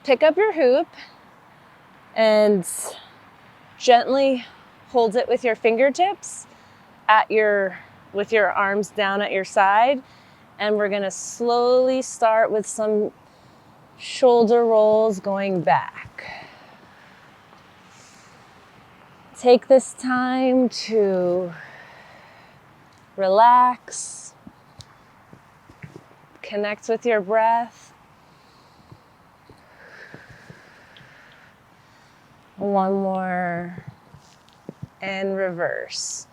pick up your hoop and gently hold it with your fingertips with your arms down at your side. And we're gonna slowly start with some shoulder rolls going back. Take this time to relax, connect with your breath. One more, and reverse.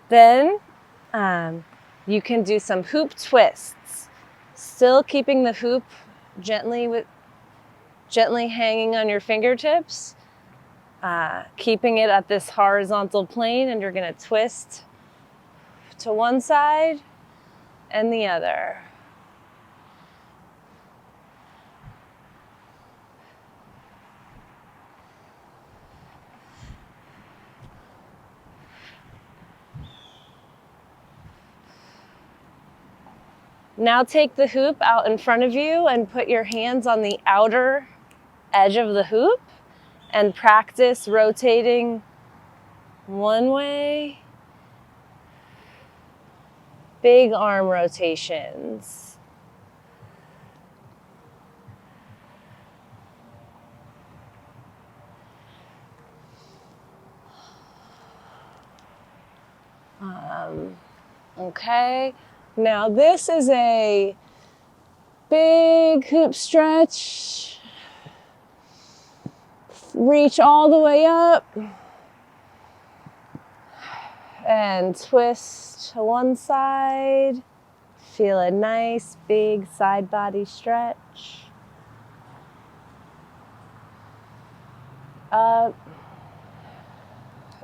Then you can do some hoop twists, still keeping the hoop gently hanging on your fingertips, keeping it at this horizontal plane, and you're going to twist to one side and the other. Now take the hoop out in front of you and put your hands on the outer edge of the hoop and practice rotating one way. Big arm rotations. Okay, now this is a big hoop stretch. Reach all the way up and twist to one side. Feel a nice big side body stretch. Up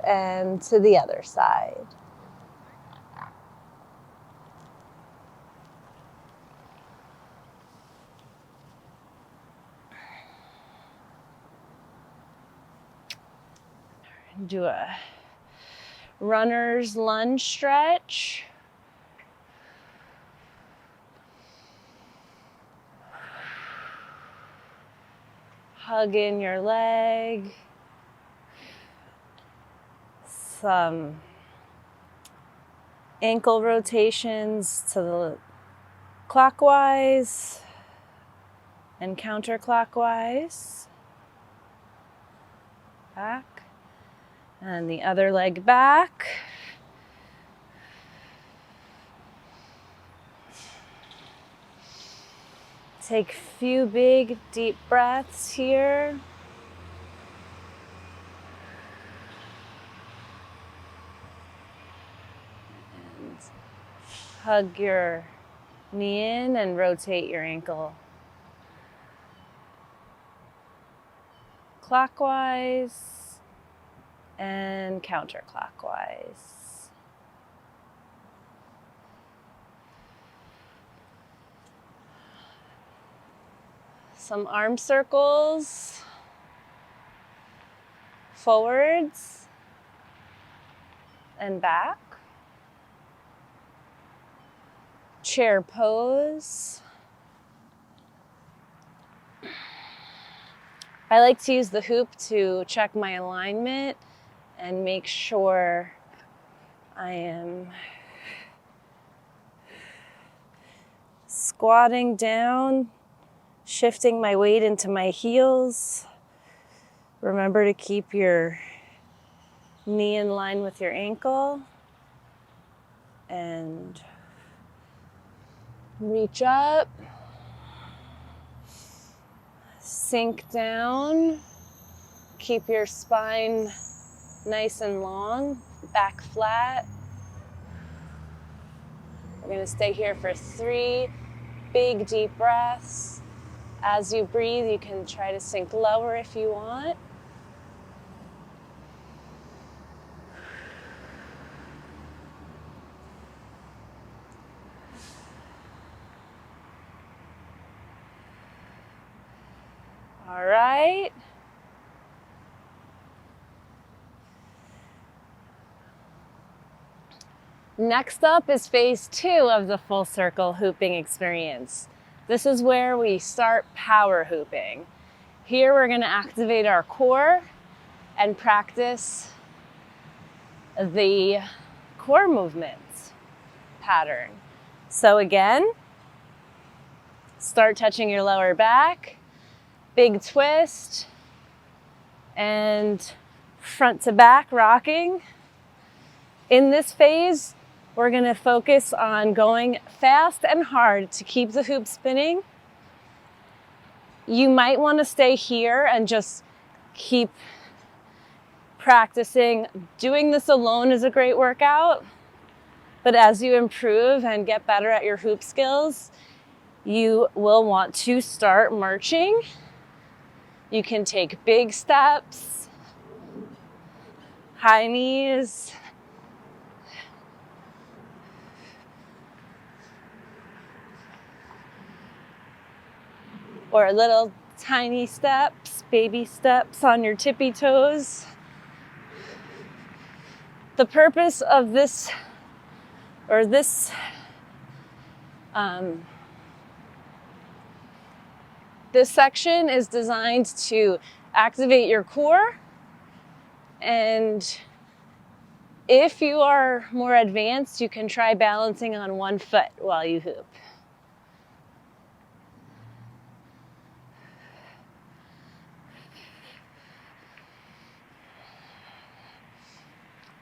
and to the other side. Do a runner's lunge stretch. Hug in your leg. Some ankle rotations to the clockwise and counterclockwise. Back. And the other leg back. Take a few big, deep breaths here. And hug your knee in and rotate your ankle clockwise and counterclockwise. Some arm circles, forwards and back. Chair pose. I like to use the hoop to check my alignment and make sure I am squatting down, shifting my weight into my heels. Remember to keep your knee in line with your ankle and reach up, sink down, keep your spine nice and long, back flat. We're going to stay here for 3 big deep breaths. As you breathe, you can try to sink lower if you want. All right. Next up is phase 2 of the full circle hooping experience. This is where we start power hooping. Here we're going to activate our core and practice the core movements pattern. So again, start touching your lower back, big twist, and front to back rocking. In this phase, we're going to focus on going fast and hard to keep the hoop spinning. You might want to stay here and just keep practicing. Doing this alone is a great workout, but as you improve and get better at your hoop skills, you will want to start marching. You can take big steps, high knees, or little tiny steps, baby steps on your tippy toes. The purpose of this section is designed to activate your core, and if you are more advanced, you can try balancing on one foot while you hoop.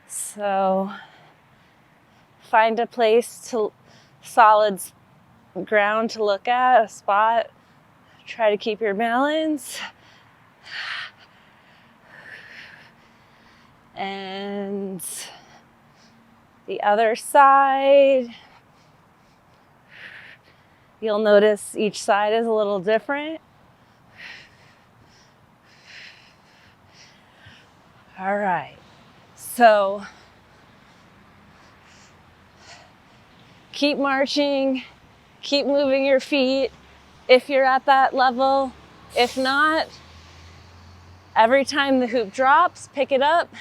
So find a place to solid ground to look at, a spot. Try to keep your balance. And the other side. You'll notice each side is a little different. All right. So keep marching, keep moving your feet if you're at that level. If not, every time the hoop drops, pick it up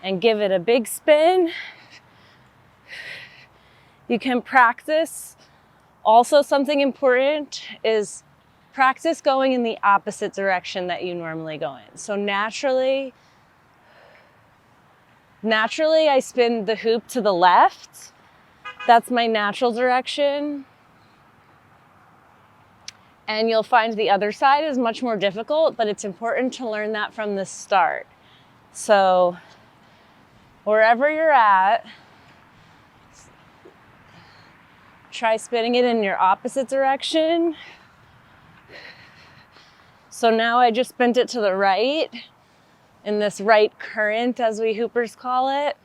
and give it a big spin. You can practice. Also, something important is practice going in the opposite direction that you normally go in. So naturally, I spin the hoop to the left. That's my natural direction. And you'll find the other side is much more difficult, but it's important to learn that from the start. So wherever you're at, try spinning it in your opposite direction. So now I just spent it to the right, in this right current, as we hoopers call it.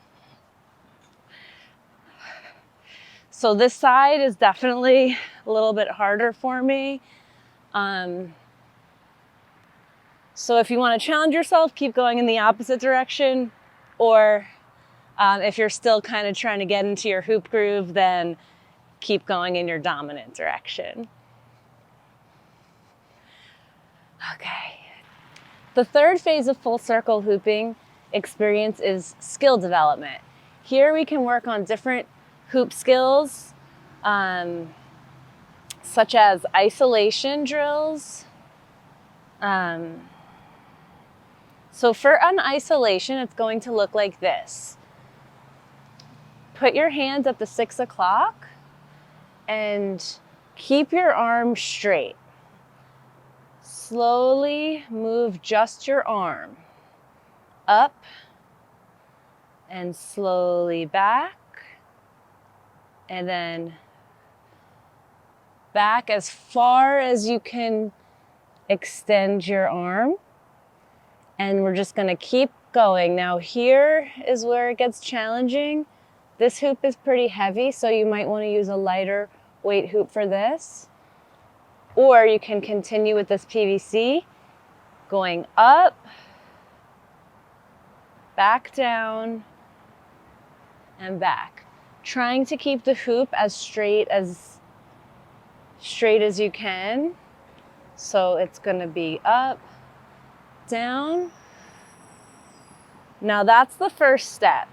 So this side is definitely a little bit harder for me. So if you want to challenge yourself, keep going in the opposite direction. Or if you're still kind of trying to get into your hoop groove, then keep going in your dominant direction. Okay. The third phase of full circle hooping experience is skill development. Here we can work on different hoop skills, such as isolation drills. So for an isolation, it's going to look like this. Put your hands at the 6 o'clock and keep your arm straight. Slowly move just your arm up and slowly back, and then back as far as you can extend your arm. And we're just going to keep going. Now here is where it gets challenging. This hoop is pretty heavy, so you might want to use a lighter weight hoop for this. Or you can continue with this PVC, going up, back down, and back. Trying to keep the hoop as straight as you can. So it's going to be up, down. Now that's the first step.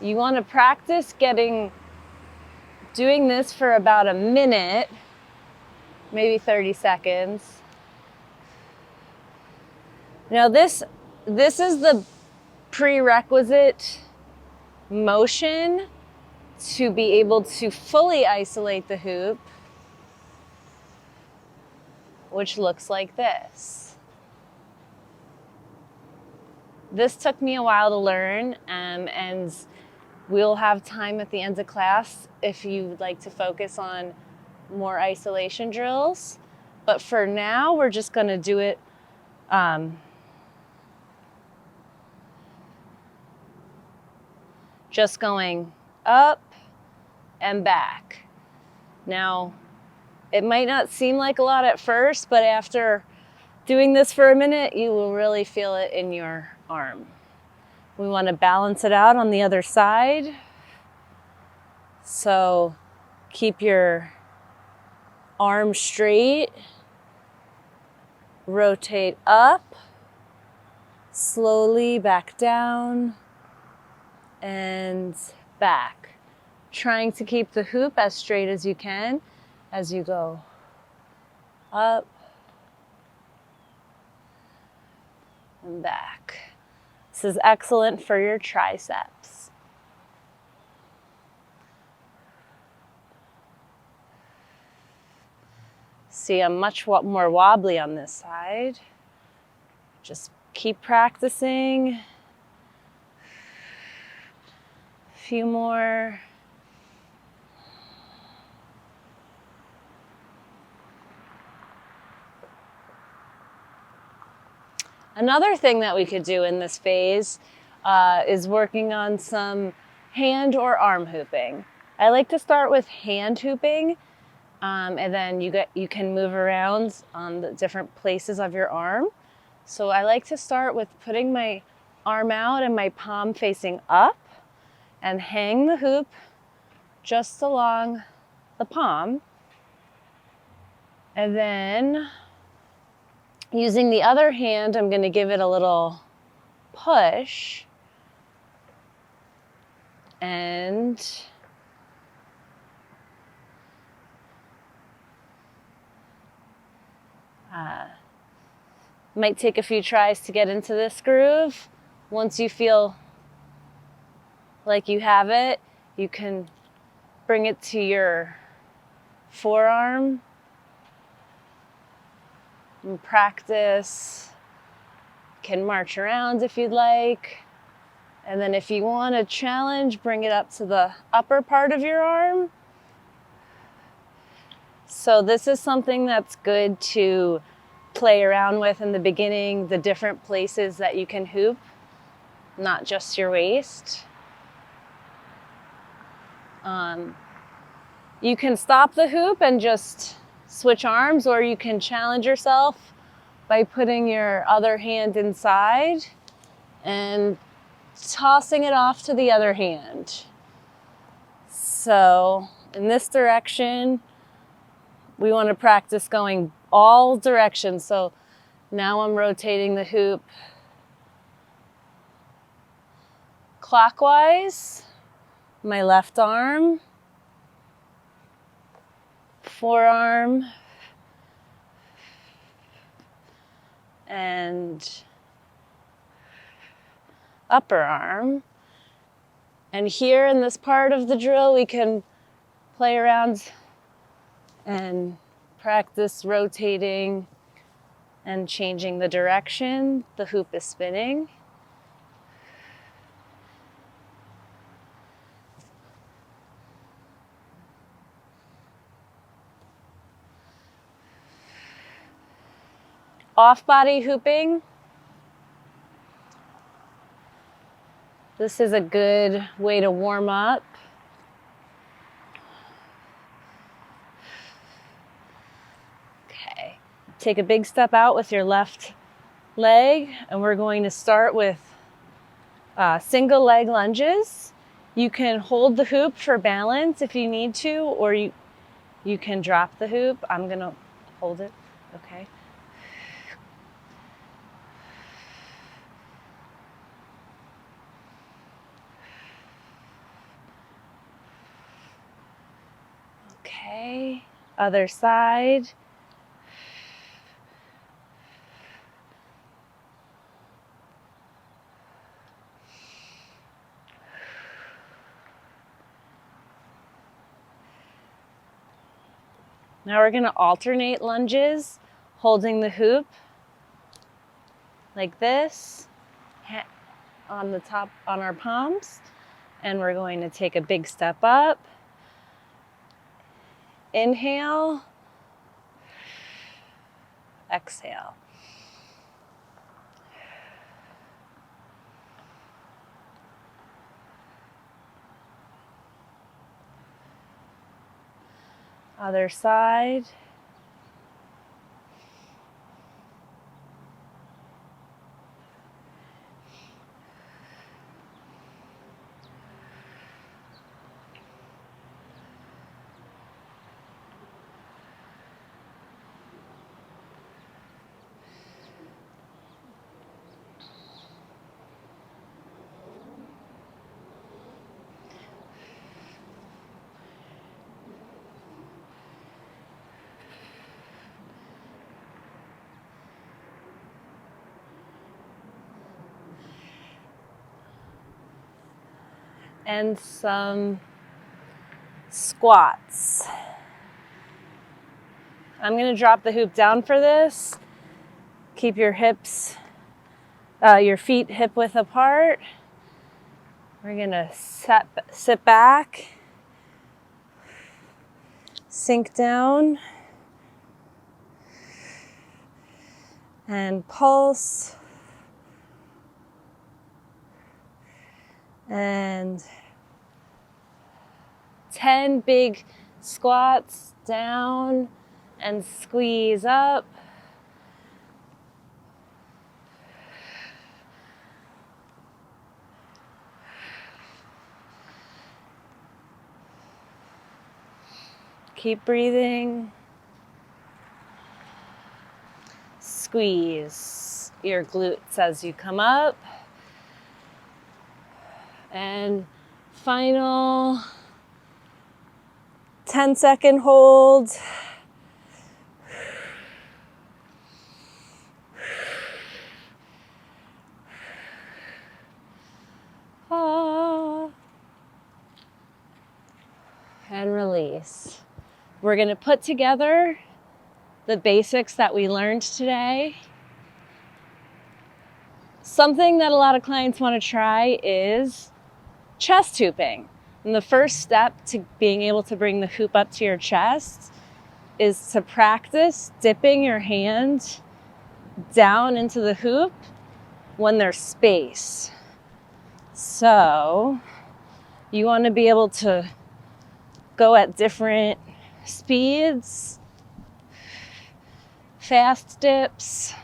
You want to practice doing this for about a minute, maybe 30 seconds. Now this is the prerequisite motion to be able to fully isolate the hoop, which looks like this. This took me a while to learn, and we'll have time at the end of class if you'd like to focus on more isolation drills. But for now, we're just going to do it just going up and back. Now, it might not seem like a lot at first, but after doing this for a minute, you will really feel it in your arm. We want to balance it out on the other side. So keep your arm straight, rotate up, slowly back down, and back. Trying to keep the hoop as straight as you can as you go up and back. This is excellent for your triceps. See, I'm much more wobbly on this side. Just keep practicing. A few more. Another thing that we could do in this phase is working on some hand or arm hooping. I like to start with hand hooping, and then you can move around on the different places of your arm. So I like to start with putting my arm out and my palm facing up and hang the hoop just along the palm. And then using the other hand, I'm going to give it a little push and might take a few tries to get into this groove. Once you feel like you have it, you can bring it to your forearm and practice. You can march around if you'd like. And then if you want a challenge, bring it up to the upper part of your arm. So this is something that's good to play around with in the beginning, the different places that you can hoop, not just your waist. You can stop the hoop and just switch arms, or you can challenge yourself by putting your other hand inside and tossing it off to the other hand. So in this direction, we want to practice going all directions. So now I'm rotating the hoop clockwise, my left arm, forearm, and upper arm. And here in this part of the drill, we can play around and practice rotating and changing the direction the hoop is spinning. Off-body hooping. This is a good way to warm up. Okay, take a big step out with your left leg, and we're going to start with single leg lunges. You can hold the hoop for balance if you need to, or you can drop the hoop. I'm gonna hold it, okay? Okay, other side. Now we're going to alternate lunges, holding the hoop like this on the top, on our palms. And we're going to take a big step up. Inhale. Exhale. Other side. And some squats. I'm going to drop the hoop down for this. Keep your hips, your feet hip width apart. We're going to sit back, sink down, and pulse. And 10 big squats down and squeeze up. Keep breathing. Squeeze your glutes as you come up. And final 10-second hold. And release. We're going to put together the basics that we learned today. Something that a lot of clients want to try is chest hooping. And the first step to being able to bring the hoop up to your chest is to practice dipping your hand down into the hoop when there's space. So you want to be able to go at different speeds, fast dips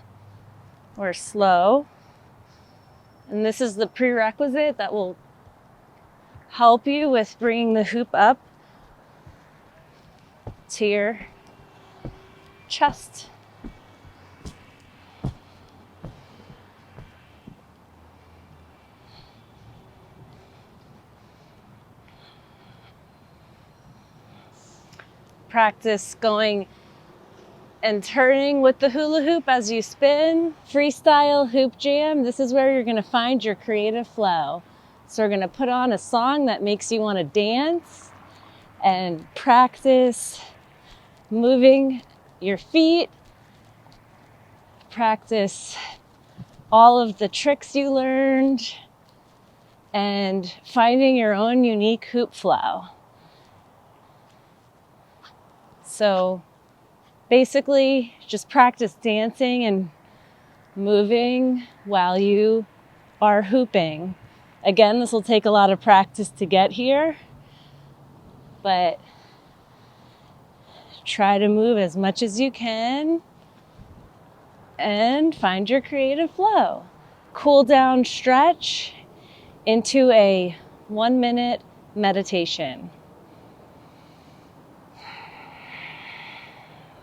or slow. And this is the prerequisite that will help you with bringing the hoop up to your chest. Practice going and turning with the hula hoop as you spin. Freestyle hoop jam. This is where you're going to find your creative flow. So we're going to put on a song that makes you want to dance and practice moving your feet. Practice all of the tricks you learned and finding your own unique hoop flow. So basically, just practice dancing and moving while you are hooping. Again, this will take a lot of practice to get here, but try to move as much as you can and find your creative flow. Cool down, stretch into a 1-minute meditation.